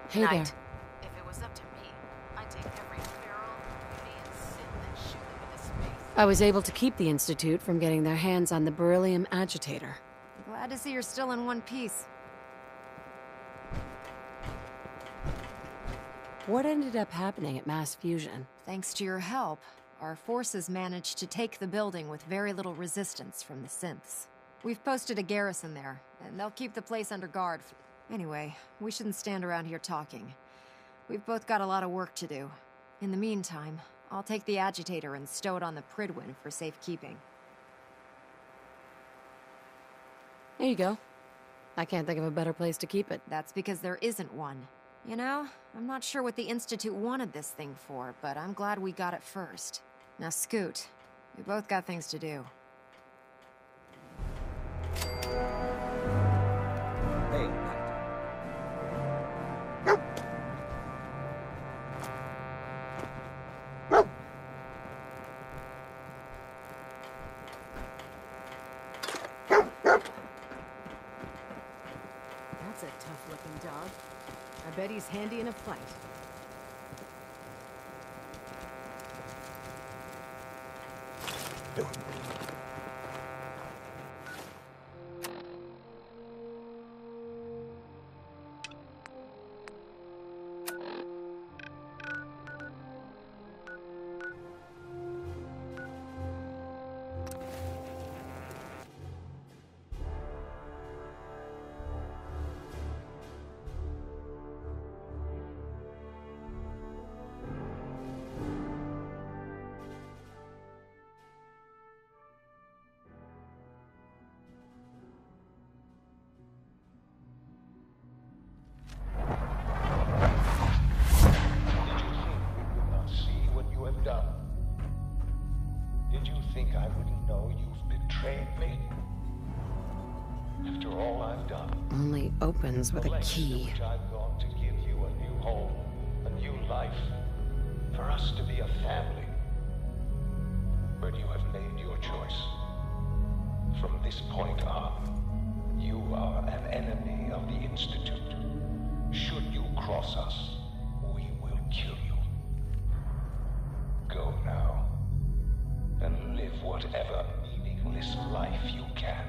Hey there. If it was up to me, I'd take every feral, beauty, and sin and shoot them into space. I was able to keep the Institute from getting their hands on the beryllium agitator. Glad to see you're still in one piece. What ended up happening at mass fusion? Thanks to your help, our forces managed to take the building with very little resistance from the synths. We've posted a garrison there, and they'll keep the place under guard. Anyway, we shouldn't stand around here talking. We've both got a lot of work to do. In the meantime, I'll take the agitator and stow it on the Pridwin for safekeeping. There you go. I can't think of a better place to keep it. That's because there isn't one. You know, I'm not sure what the Institute wanted this thing for, but I'm glad we got it first. Now scoot. We both got things to do. Hey. That's a tough-looking dog. I bet he's handy in a fight. Only opens with a key. I've gone to give you a new home, a new life, for us to be a family. But you have made your choice. From this point on, you are an enemy of the Institute. Should you cross us, we will kill you. Go now, and live whatever meaningless life you can.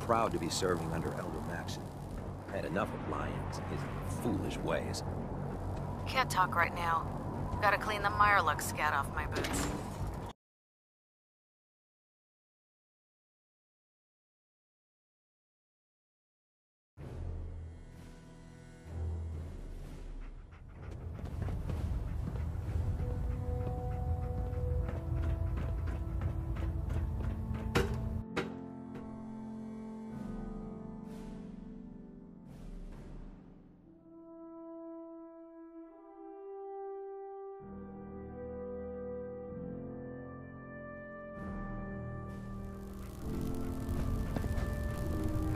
Proud to be serving under Elder Maxon. Had enough of Lyons and his foolish ways. Can't talk right now. Gotta clean the Mirelux scat off my boots.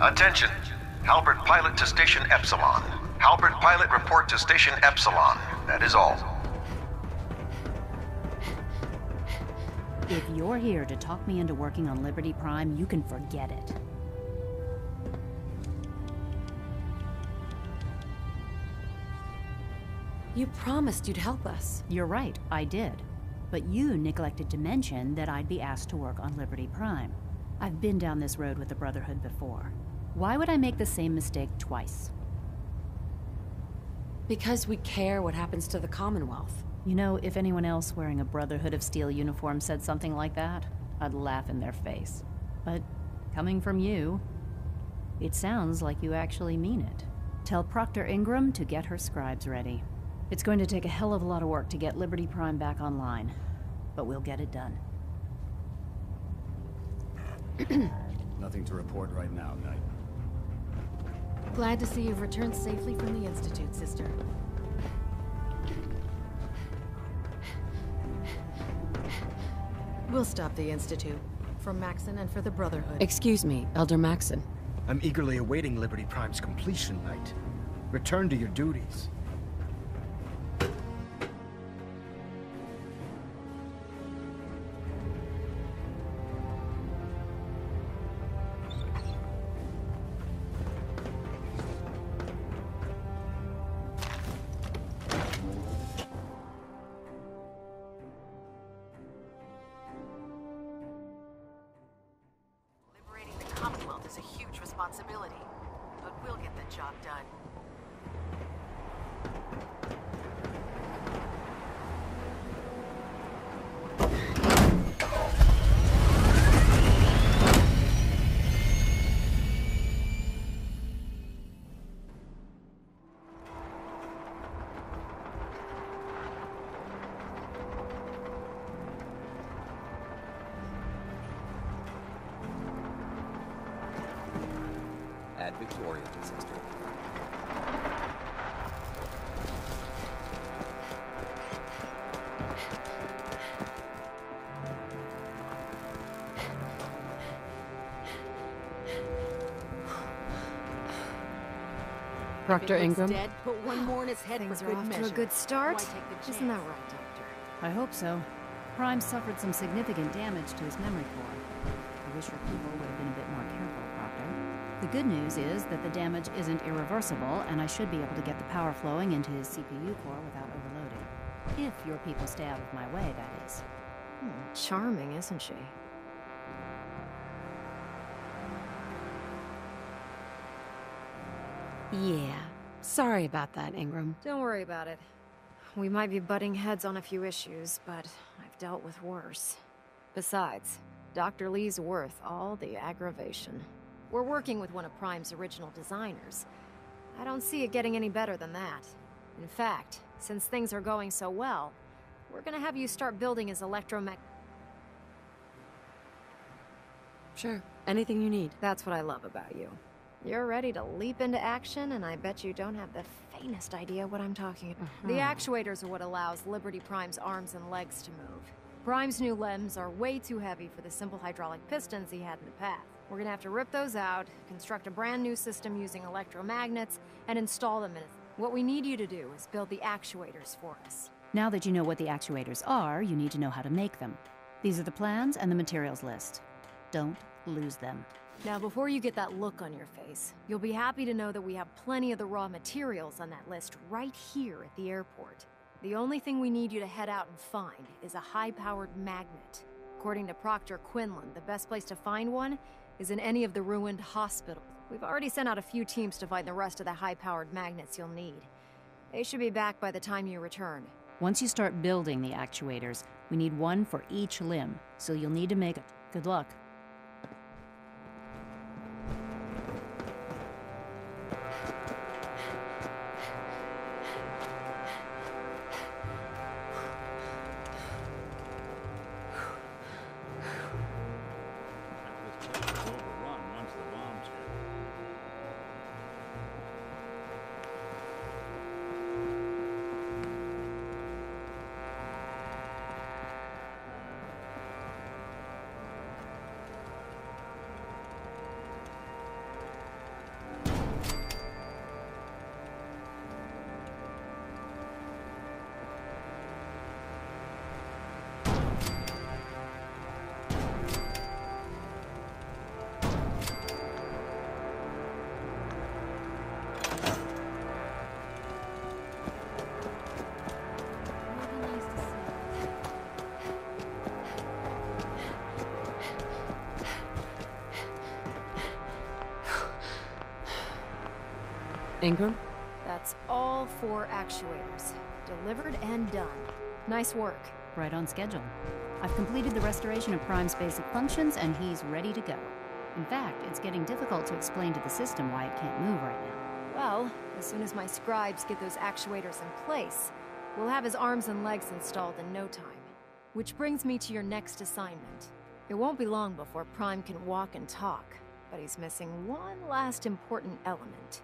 Attention. Halbert pilot to Station Epsilon. Halbert pilot report to Station Epsilon. That is all. If you're here to talk me into working on Liberty Prime, you can forget it. You promised you'd help us. You're right, I did. But you neglected to mention that I'd be asked to work on Liberty Prime. I've been down this road with the Brotherhood before. Why would I make the same mistake twice? Because we care what happens to the Commonwealth. You know, if anyone else wearing a Brotherhood of Steel uniform said something like that, I'd laugh in their face. But coming from you, it sounds like you actually mean it. Tell Proctor Ingram to get her scribes ready. It's going to take a hell of a lot of work to get Liberty Prime back online, but we'll get it done. Nothing to report right now, Knight. Glad to see you've returned safely from the Institute, sister. We'll stop the Institute. For Maxon and for the Brotherhood. Excuse me, Elder Maxon. I'm eagerly awaiting Liberty Prime's completion, Knight. Return to your duties. Liberating the Commonwealth is a huge responsibility, but we'll get the job done. Ad Victoria, sister. Proctor Ingram? Dead, put one more in his head Things for are good off measure. to a good start. Why take the Isn't that chance? right, Doctor? I hope so. Prime suffered some significant damage to his memory core. I wish your people would have been a bit more careful, Proctor. The good news is that the damage isn't irreversible, and I should be able to get the power flowing into his CPU core without overloading. If your people stay out of my way, that is. Charming, isn't she? Yeah. Sorry about that, Ingram. Don't worry about it. We might be butting heads on a few issues, but I've dealt with worse. Besides, Dr. Lee's worth all the aggravation. We're working with one of Prime's original designers. I don't see it getting any better than that. In fact, since things are going so well, we're gonna have you start building his electromech... Sure. Anything you need. That's what I love about you. You're ready to leap into action, and I bet you don't have the faintest idea what I'm talking about. The actuators are what allows Liberty Prime's arms and legs to move. Prime's new limbs are way too heavy for the simple hydraulic pistons he had in the past. We're gonna have to rip those out, construct a brand new system using electromagnets, and install them in it. What we need you to do is build the actuators for us. Now that you know what the actuators are, you need to know how to make them. These are the plans and the materials list. Don't lose them. Now, before you get that look on your face, you'll be happy to know that we have plenty of the raw materials on that list right here at the airport. The only thing we need you to head out and find is a high-powered magnet. According to Proctor Quinlan, the best place to find one is in any of the ruined hospitals. We've already sent out a few teams to find the rest of the high-powered magnets you'll need. They should be back by the time you return. Once you start building the actuators, we need one for each limb, so you'll need to make it. Good luck. This place is overrun once the bombs hit. Ingram? That's all 4 actuators. Delivered and done. Nice work. Right on schedule. I've completed the restoration of Prime's basic functions, and he's ready to go. In fact, it's getting difficult to explain to the system why it can't move right now. Well, as soon as my scribes get those actuators in place, we'll have his arms and legs installed in no time. Which brings me to your next assignment. It won't be long before Prime can walk and talk, but he's missing one last important element.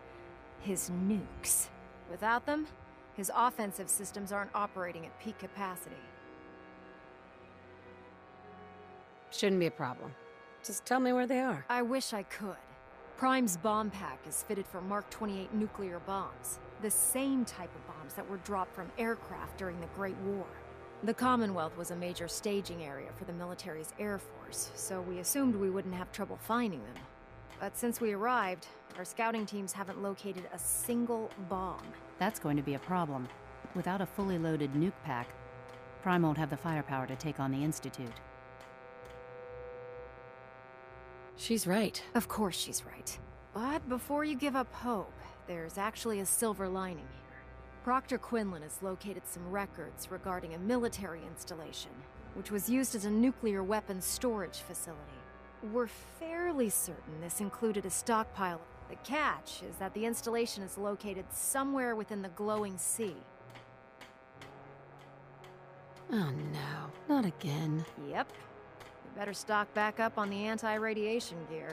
His nukes. Without them, his offensive systems aren't operating at peak capacity. Shouldn't be a problem. Just tell me where they are. I wish I could. Prime's bomb pack is fitted for Mark 28 nuclear bombs. The same type of bombs that were dropped from aircraft during the Great War. The Commonwealth was a major staging area for the military's Air Force, so we assumed we wouldn't have trouble finding them. But since we arrived, our scouting teams haven't located a single bomb. That's going to be a problem. Without a fully loaded nuke pack, Prime won't have the firepower to take on the Institute. She's right. Of course she's right. But before you give up hope, there's actually a silver lining here. Proctor Quinlan has located some records regarding a military installation, which was used as a nuclear weapons storage facility. We're fairly certain this included a stockpile. The catch is that the installation is located somewhere within the glowing sea. Oh no, not again. Yep. We better stock back up on the anti-radiation gear.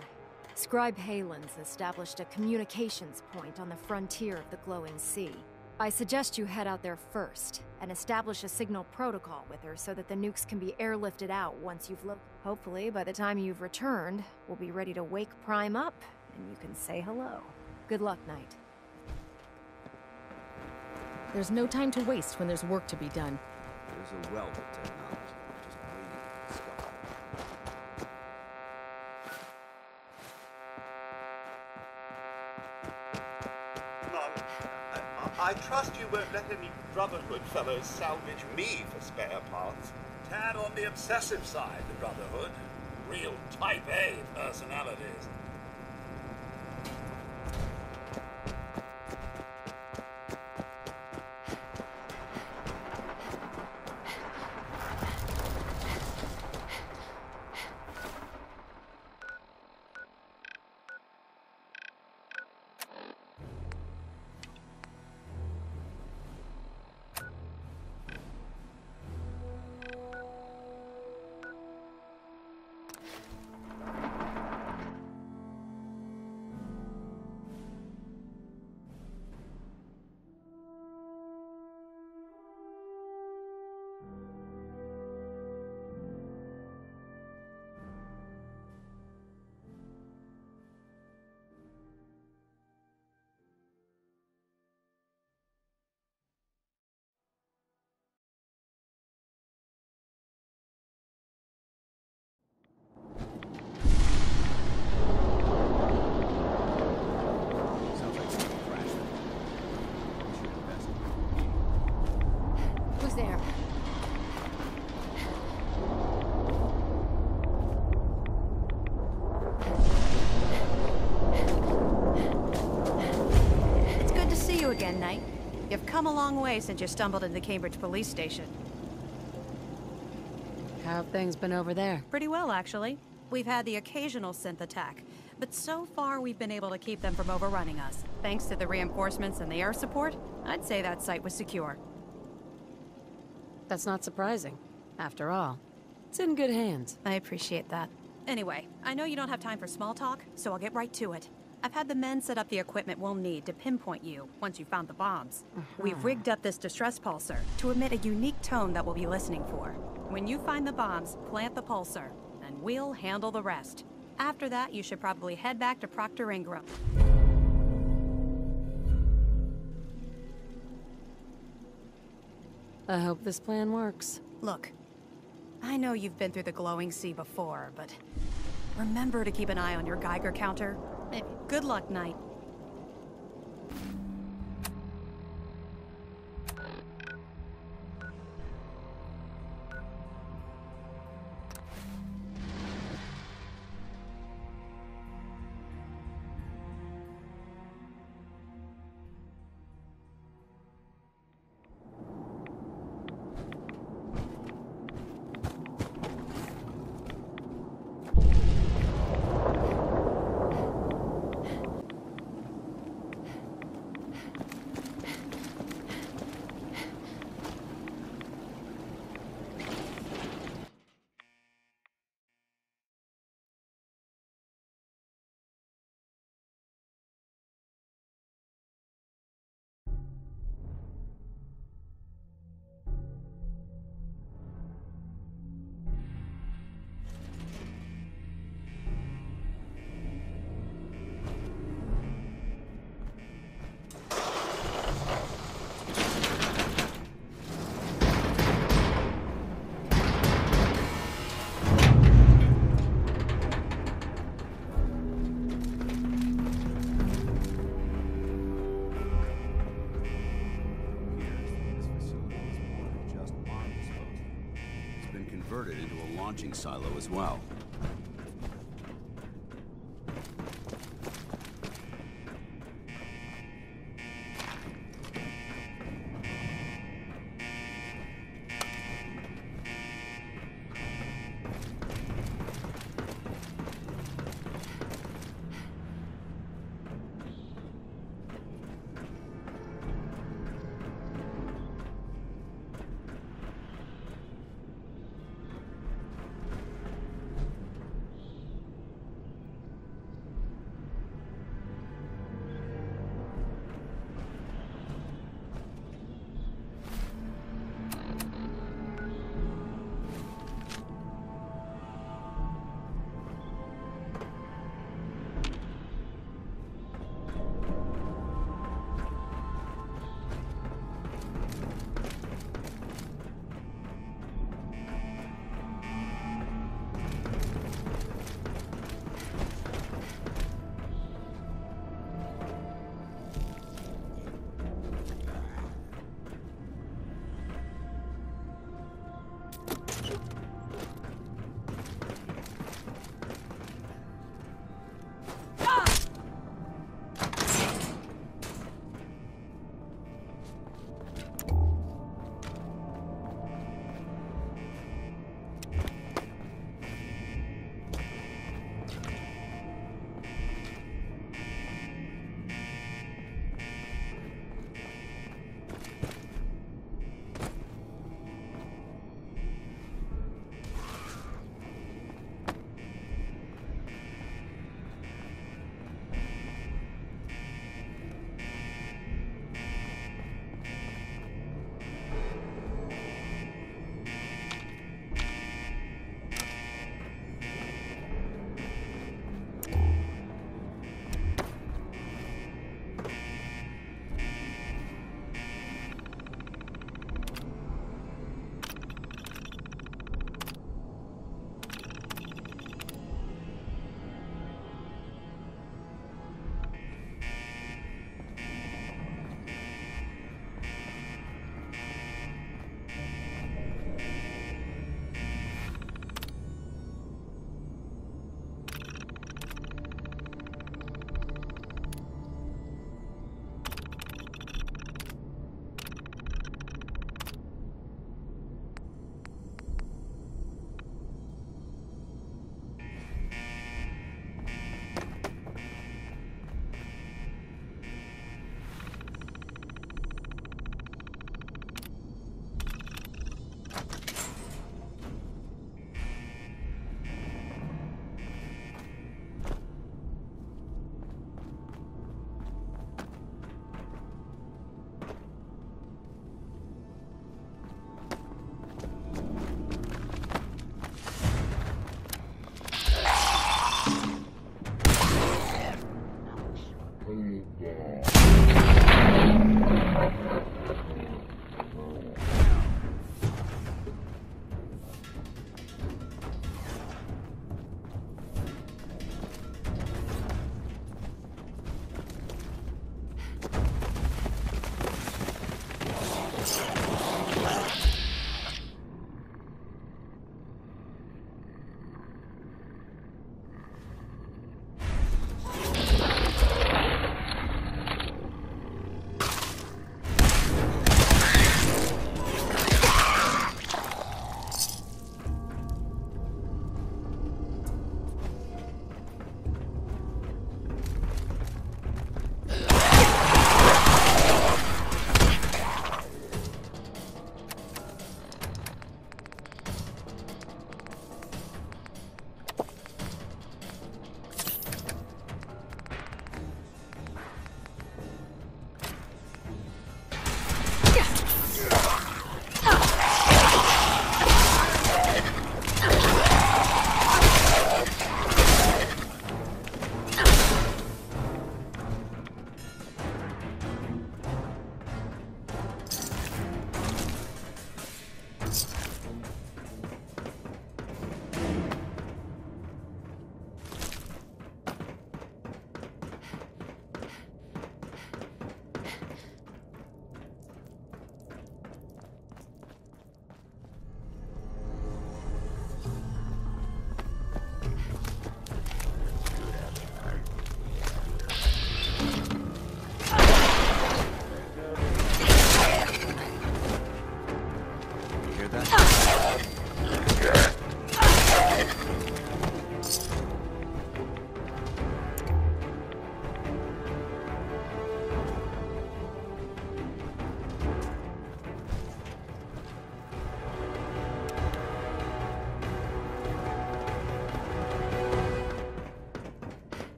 Scribe Halen's established a communications point on the frontier of the glowing sea. I suggest you head out there first, and establish a signal protocol with her so that the nukes can be airlifted out once you've looked. Hopefully, by the time you've returned, we'll be ready to wake Prime up, and you can say hello. Good luck, Knight. There's no time to waste when there's work to be done. There's a wealth of technology just waiting to be discovered. Mum, I trust you won't let any Brotherhood fellows salvage me for spare parts. Tad on the obsessive side, the Brotherhood. Real type A personalities. Who's there? It's good to see you again, Knight. You've come a long way since you stumbled into the Cambridge police station. How have things been over there? Pretty well, actually. We've had the occasional synth attack, but so far we've been able to keep them from overrunning us. Thanks to the reinforcements and the air support, I'd say that site was secure. That's not surprising. After all, it's in good hands. I appreciate that. Anyway, I know you don't have time for small talk, so I'll get right to it. I've had the men set up the equipment we'll need to pinpoint you once you've found the bombs. We've rigged up this distress pulsar to emit a unique tone that we'll be listening for. When you find the bombs, plant the pulsar, and we'll handle the rest. After that, you should probably head back to Proctor Ingram. I hope this plan works. Look, I know you've been through the glowing sea before, but remember to keep an eye on your Geiger counter. Good luck, Knight. forging silo as well.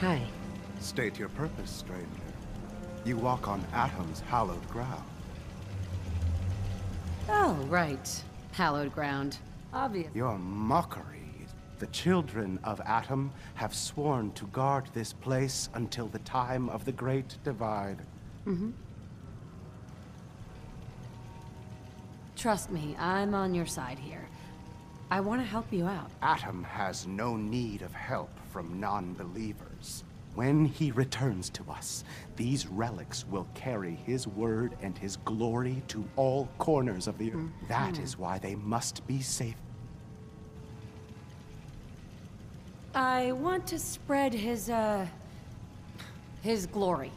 Hi. State your purpose, stranger. You walk on Atom's hallowed ground. Oh, right. Hallowed ground. Obvious. Your mockery. The children of Atom have sworn to guard this place until the time of the Great Divide. Mm-hmm. Trust me, I'm on your side here. I want to help you out. Atom has no need of help from non-believers. When he returns to us, these relics will carry his word and his glory to all corners of the earth. Mm-hmm. That is why they must be safe. I want to spread his glory.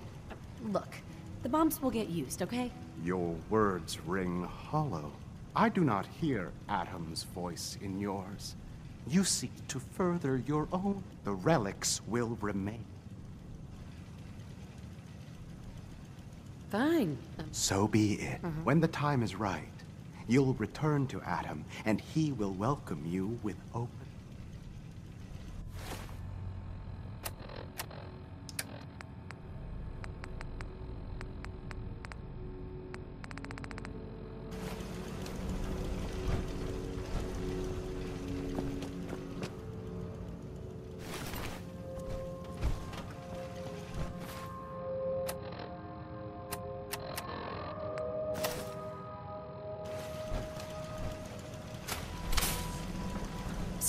Look, the bombs will get used, okay? Your words ring hollow. I do not hear Atom's voice in yours. You seek to further your own. The relics will remain. Fine. So be it. When the time is right, you'll return to Atom, and he will welcome you with open.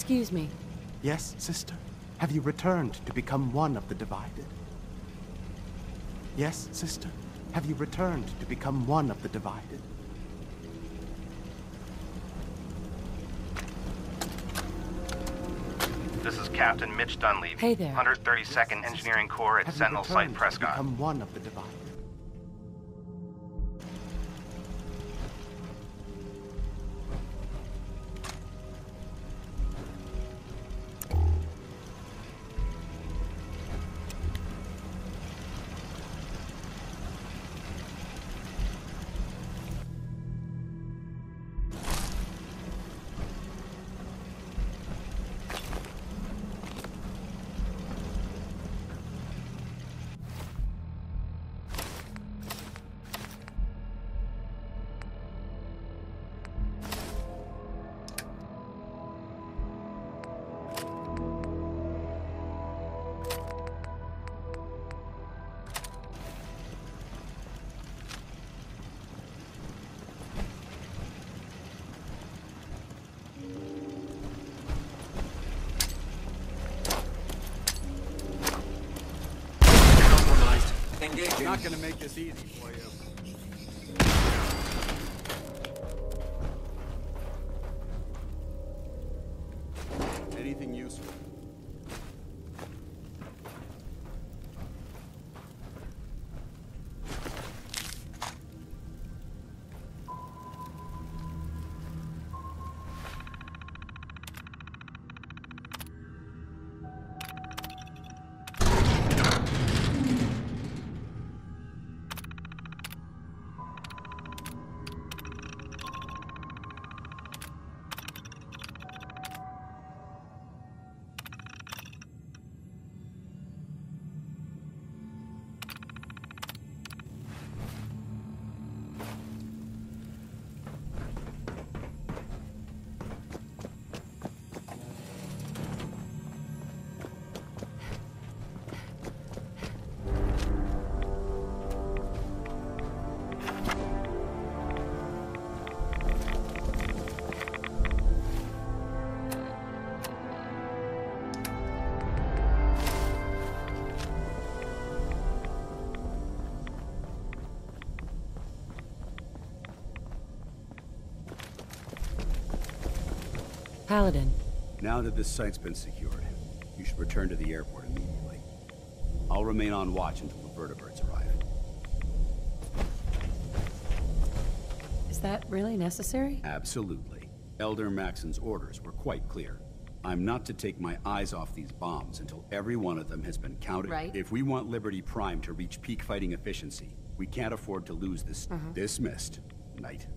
Excuse me. Yes, sister? Have you returned to become one of the divided? Yes, sister? Have you returned to become one of the divided? This is Captain Mitch Dunleavy. Hey there. 132nd Engineering Corps at Have you Sentinel Site returned to Prescott. become one of the divided? I'm not gonna make this easy for you. Anything useful? Paladin. Now that this site's been secured, you should return to the airport immediately. I'll remain on watch until the vertebrates arrive. Is that really necessary? Absolutely. Elder Maxon's orders were quite clear. I'm not to take my eyes off these bombs until every one of them has been counted. Right. If we want Liberty Prime to reach peak fighting efficiency, we can't afford to lose this. Dismissed, Knight.